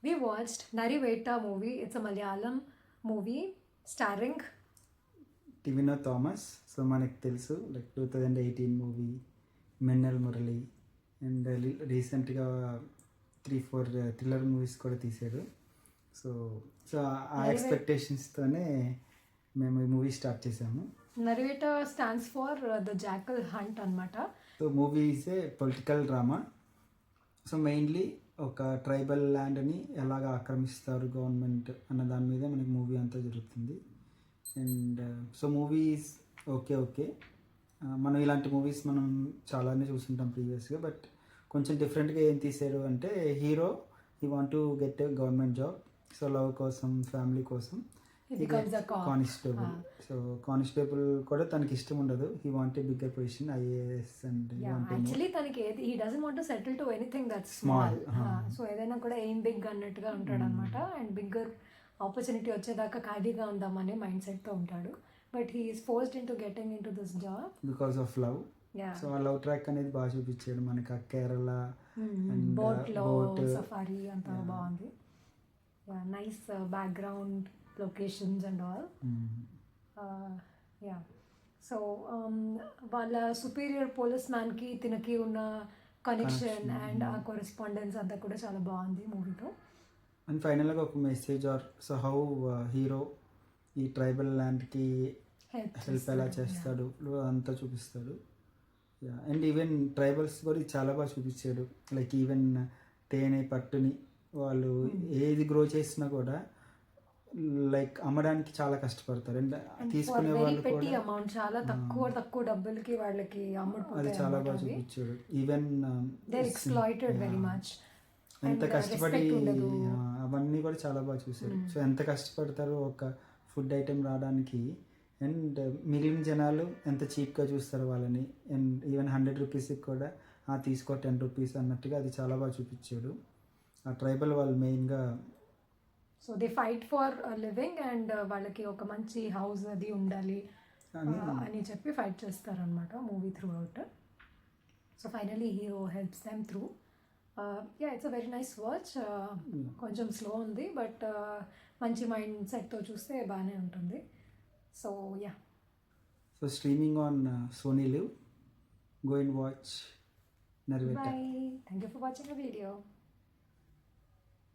We watched Nariveta movie. It's a Malayalam movie starring Tovino Thomas. So మనకు తెలుసు like 2018 movie Minnal Murali and రీసెంట్గా 3-4 thriller movies కూడా తీశారు. సో సో ఆ ఎక్స్పెక్టేషన్స్తోనే మేము ఈ మూవీ స్టార్ట్ చేసాము. Nariveta stands for the Jackal Hunt అనమాట. So movie is a political drama. So mainly ఒక ట్రైబల్ ల్యాండ్ని ఎలాగ ఆక్రమిస్తారు గవర్నమెంట్ అన్న దాని మీద మనకి మూవీ అంతా జరుగుతుంది. అండ్ సో మూవీస్ ఓకే మనం ఇలాంటి మూవీస్ మనం చాలానే చూస్తుంటాం ప్రీవియస్గా. బట్ కొంచెం డిఫరెంట్గా ఏం తీశారు అంటే hero he want to get a government job. So love కోసం ఫ్యామిలీ కోసం కానిస్టేబుల్. సో కానిస్టేబుల్ కూడా తనకి ఇష్టం ఉండదు. He want a bigger position IAS and actually తనకి he doesn't want to settle to anything that's small. So ఏదైనా కూడా ఏం బిగ్ అన్నట్టుగా ఉంటాడు అనమాట. అండ్ బిగ్గర్ ఆపర్చునిటీ వచ్చేదాకా ఖాళీగా ఉందామనే మైండ్ సెట్తో ఉంటాడు. But he is forced in to getting in to this job because of love. So ఆ లవ్ ట్రాక్ అనేది బాగా చూపించాడు మనకి. ఆ కేరళ బోట్లో సఫారీ అంతా బాగుంది. Nice background locations and all. So వాళ్ళ సుపీరియర్ పోలీస్ మ్యాన్కి తినకి ఉన్న కనెక్షన్ అండ్ ఆ కొరెస్పాండెన్స్ అంతా కూడా చాలా బాగుంది మూవీలో. అండ్ ఫైనల్గా ఒక message or so how hero ఈ ట్రైబల్ ల్యాండ్కి హెల్ప్ ఎలా చేస్తాడు అంతా చూపిస్తాడు. అండ్ ఈవెన్ ట్రైబల్స్ కూడా చాలా బాగా చూపించాడు. లైక్ ఈవెన్ తేనె పట్టుని వాళ్ళు ఏది గ్రో చేసినా కూడా లైక్ అమ్మడానికి చాలా కష్టపడతారు. అండ్ తీసుకునే వాళ్ళు కూడా చాలా తక్కువ డబ్బులకి వాళ్ళకి అది చాలా బాగా చూపించాడు. ఈవెన్ వెరీ మచ్ ఎంత కష్టపడి అవన్నీ కూడా చాలా బాగా చూశారు. సో ఎంత కష్టపడతారో ఒక ఫుడ్ ఐటెం రావడానికి. అండ్ మిగిలిన జనాలు ఎంత చీప్గా చూస్తారు వాళ్ళని. అండ్ ఈవెన్ 100 రూపీస్కి కూడా తీసుకో 10 రూపీస్ అన్నట్టుగా అది చాలా బాగా చూపించాడు. ఆ ట్రైబల్ వాళ్ళు మెయిన్గా so they fight for living and వాళ్ళకి ఒక మంచి హౌస్ అది ఉండాలి అని చెప్పి ఫైట్ చేస్తారనమాట movie through out. So finally hero helps them through. It's a very nice watch. కొంచెం స్లో ఉంది బట్ మంచి మైండ్ సెట్తో చూస్తే బాగానే ఉంటుంది. So so streaming on Sony Live. Go and watch Nariveta. Bye. Thank you for watching the video.